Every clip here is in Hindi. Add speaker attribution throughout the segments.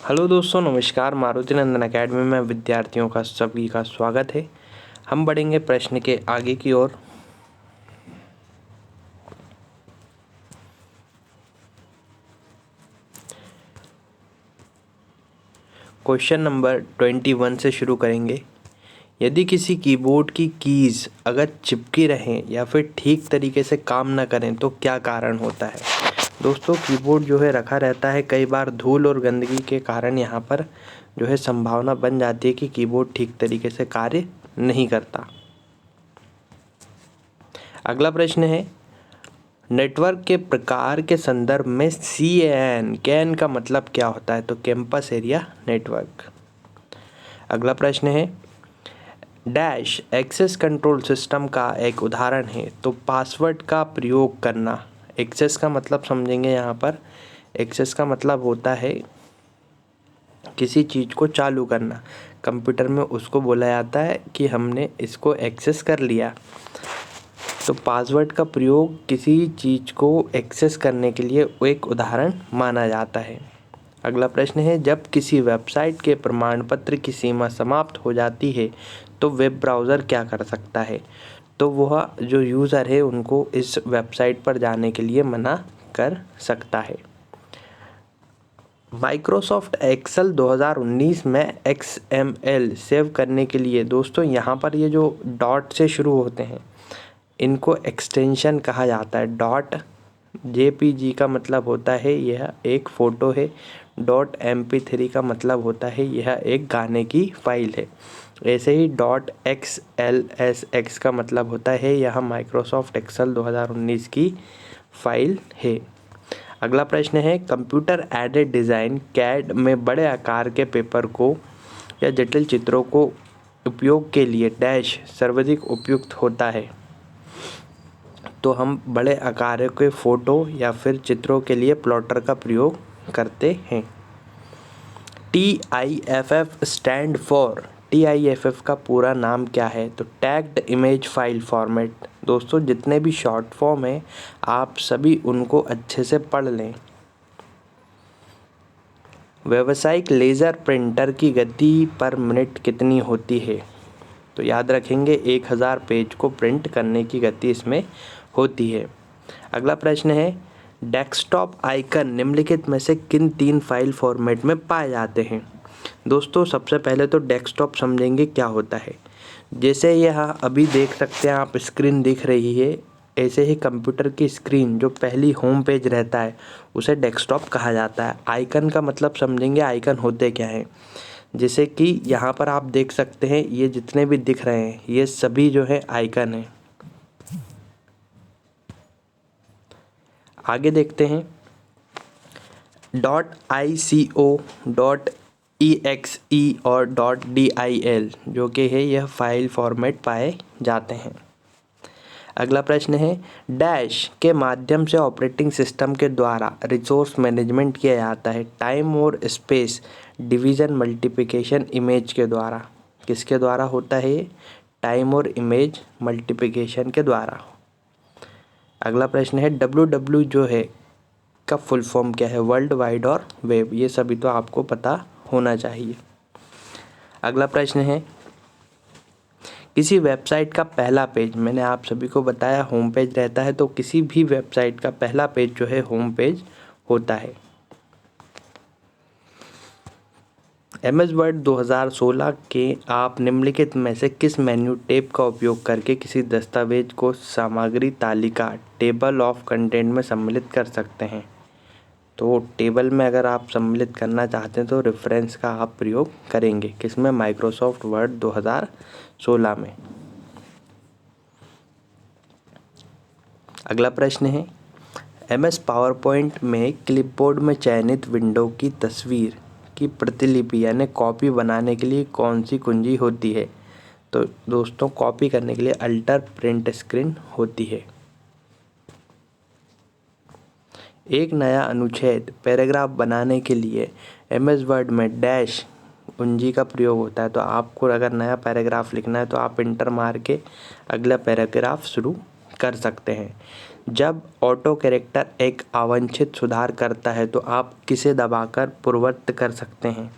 Speaker 1: हेलो दोस्तों, नमस्कार। मारुति नंदन अकेडमी में विद्यार्थियों का सभी का स्वागत है। हम बढ़ेंगे प्रश्न के आगे की ओर। क्वेश्चन नंबर 21 से शुरू करेंगे। यदि किसी कीबोर्ड की कीज़ अगर चिपकी रहें या फिर ठीक तरीके से काम न करें तो क्या कारण होता है। दोस्तों, कीबोर्ड जो है रखा रहता है, कई बार धूल और गंदगी के कारण यहाँ पर जो है संभावना बन जाती है कि कीबोर्ड ठीक तरीके से कार्य नहीं करता। अगला प्रश्न है, नेटवर्क के प्रकार के संदर्भ में कैन का मतलब क्या होता है। तो कैंपस एरिया नेटवर्क। अगला प्रश्न है, डैश एक्सेस कंट्रोल सिस्टम का एक उदाहरण है। तो पासवर्ड का प्रयोग करना। एक्सेस का मतलब समझेंगे यहाँ पर। एक्सेस का मतलब होता है किसी चीज़ को चालू करना। कंप्यूटर में उसको बोला जाता है कि हमने इसको एक्सेस कर लिया। तो पासवर्ड का प्रयोग किसी चीज़ को एक्सेस करने के लिए एक उदाहरण माना जाता है। अगला प्रश्न है, जब किसी वेबसाइट के प्रमाण पत्र की सीमा समाप्त हो जाती है तो वेब ब्राउज़र क्या कर सकता है। तो वह जो यूज़र है उनको इस वेबसाइट पर जाने के लिए मना कर सकता है। माइक्रोसॉफ्ट एक्सेल 2019 में XML सेव करने के लिए दोस्तों यहाँ पर ये जो डॉट से शुरू होते हैं इनको एक्सटेंशन कहा जाता है। डॉट JPG का मतलब होता है यह एक फ़ोटो है। डॉट MP3 का मतलब होता है यह एक गाने की फ़ाइल है। ऐसे ही डॉट XLSX का मतलब होता है यह माइक्रोसॉफ्ट एक्सेल 2019 की फ़ाइल है। अगला प्रश्न है, कंप्यूटर एडेड डिज़ाइन CAD में बड़े आकार के पेपर को या जटिल चित्रों को उपयोग के लिए डैश सर्वाधिक उपयुक्त होता है। तो हम बड़े आकार के फ़ोटो या फिर चित्रों के लिए प्लॉटर का प्रयोग करते हैं। TIFF stand for. TIFF का पूरा नाम क्या है। तो टैग्ड इमेज फाइल फॉर्मेट। दोस्तों, जितने भी शॉर्ट फॉर्म हैं आप सभी उनको अच्छे से पढ़ लें। व्यावसायिक लेज़र प्रिंटर की गति पर मिनट कितनी होती है। तो याद रखेंगे 1000 पेज को प्रिंट करने की गति इसमें होती है। अगला प्रश्न है, डेस्कटॉप आइकन निम्नलिखित में से किन 3 फाइल फॉर्मेट में पाए जाते हैं। दोस्तों, सबसे पहले तो डेस्कटॉप समझेंगे क्या होता है। जैसे यह अभी देख सकते हैं आप, स्क्रीन दिख रही है, ऐसे ही कंप्यूटर की स्क्रीन जो पहली होम पेज रहता है उसे डेस्कटॉप कहा जाता है। आइकन का मतलब समझेंगे, आइकन होते क्या हैं। जैसे कि यहाँ पर आप देख सकते हैं ये जितने भी दिख रहे हैं ये सभी जो है आइकन हैं। आगे देखते हैं, .ico, .exe और .dil जो कि है यह फाइल फॉर्मेट पाए जाते हैं। अगला प्रश्न है, डैश के माध्यम से ऑपरेटिंग सिस्टम के द्वारा रिसोर्स मैनेजमेंट किया जाता है। टाइम और स्पेस डिवीज़न मल्टीप्लिकेशन इमेज के द्वारा। किसके द्वारा होता है ये। टाइम और इमेज मल्टीप्लिकेशन के द्वारा। अगला प्रश्न है, WW जो है का फुल फॉर्म क्या है। वर्ल्ड वाइड और वेब। ये सभी तो आपको पता होना चाहिए। अगला प्रश्न है, किसी वेबसाइट का पहला पेज, मैंने आप सभी को बताया होम पेज रहता है, तो किसी भी वेबसाइट का पहला पेज जो है होम पेज होता है। MS वर्ड 2016 के आप निम्नलिखित में से किस मेन्यू टेप का उपयोग करके किसी दस्तावेज को सामग्री तालिका टेबल ऑफ कंटेंट में सम्मिलित कर सकते हैं। तो टेबल में अगर आप सम्मिलित करना चाहते हैं तो रेफरेंस का आप प्रयोग करेंगे। किसमें, माइक्रोसॉफ्ट वर्ड 2016 में। अगला प्रश्न है, MS पावरपॉइंट में क्लिपबोर्ड में चयनित विंडो की तस्वीर की प्रतिलिपि यानी कॉपी बनाने के लिए कौन सी कुंजी होती है। तो दोस्तों, कॉपी करने के लिए अल्टर प्रिंट स्क्रीन होती है। एक नया अनुच्छेद पैराग्राफ बनाने के लिए MS वर्ड में डैश कुंजी का प्रयोग होता है। तो आपको अगर नया पैराग्राफ लिखना है तो आप इंटर मार के अगला पैराग्राफ शुरू कर सकते हैं। जब ऑटो कैरेक्टर एक अवांछित सुधार करता है तो आप किसे दबाकर पूर्ववत कर सकते हैं?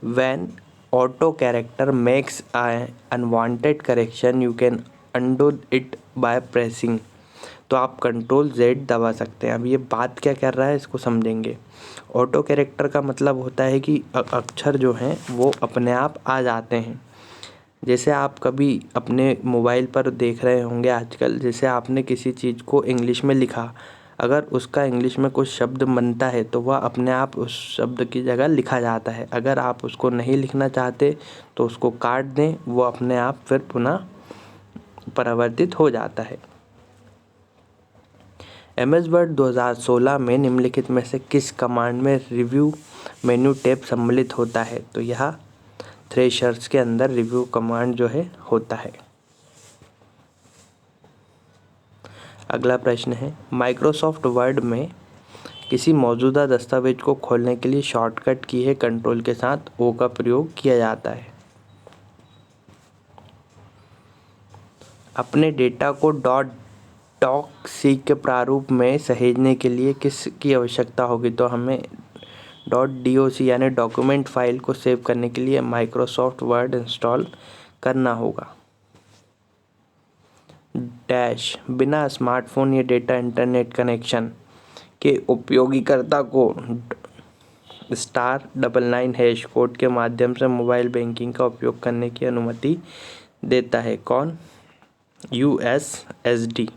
Speaker 1: When auto character makes an unwanted correction you can undo it by pressing। तो आप कंट्रोल Z दबा सकते हैं। अब ये बात क्या कर रहा है इसको समझेंगे। ऑटो कैरेक्टर का मतलब होता है कि अक्षर जो हैं वो अपने आप आ जाते हैं। जैसे आप कभी अपने मोबाइल पर देख रहे होंगे आजकल, जैसे आपने किसी चीज़ को इंग्लिश में लिखा, अगर उसका इंग्लिश में कुछ शब्द बनता है तो वह अपने आप उस शब्द की जगह लिखा जाता है। अगर आप उसको नहीं लिखना चाहते तो उसको काट दें, वो अपने आप फिर पुनः परिवर्तित हो जाता है। MS वर्ड 2016 में निम्नलिखित में से किस कमांड में रिव्यू मेन्यू टैब सम्मिलित होता है? तो यह थ्रेशर्स के अंदर रिव्यू कमांड जो है होता है। अगला प्रश्न है, माइक्रोसॉफ्ट वर्ड में किसी मौजूदा दस्तावेज को खोलने के लिए शॉर्टकट की है कंट्रोल के साथ O का प्रयोग किया जाता है। अपने डेटा को .docx के प्रारूप में सहेजने के लिए किस की आवश्यकता होगी? तो हमें .doc यानी डॉक्यूमेंट फाइल को सेव करने के लिए माइक्रोसॉफ्ट वर्ड इंस्टॉल करना होगा। डैश बिना स्मार्टफोन या डेटा इंटरनेट कनेक्शन के उपयोगकर्ता को *99# कोड के माध्यम से मोबाइल बैंकिंग का उपयोग करने की अनुमति देता है। कौन? USSD।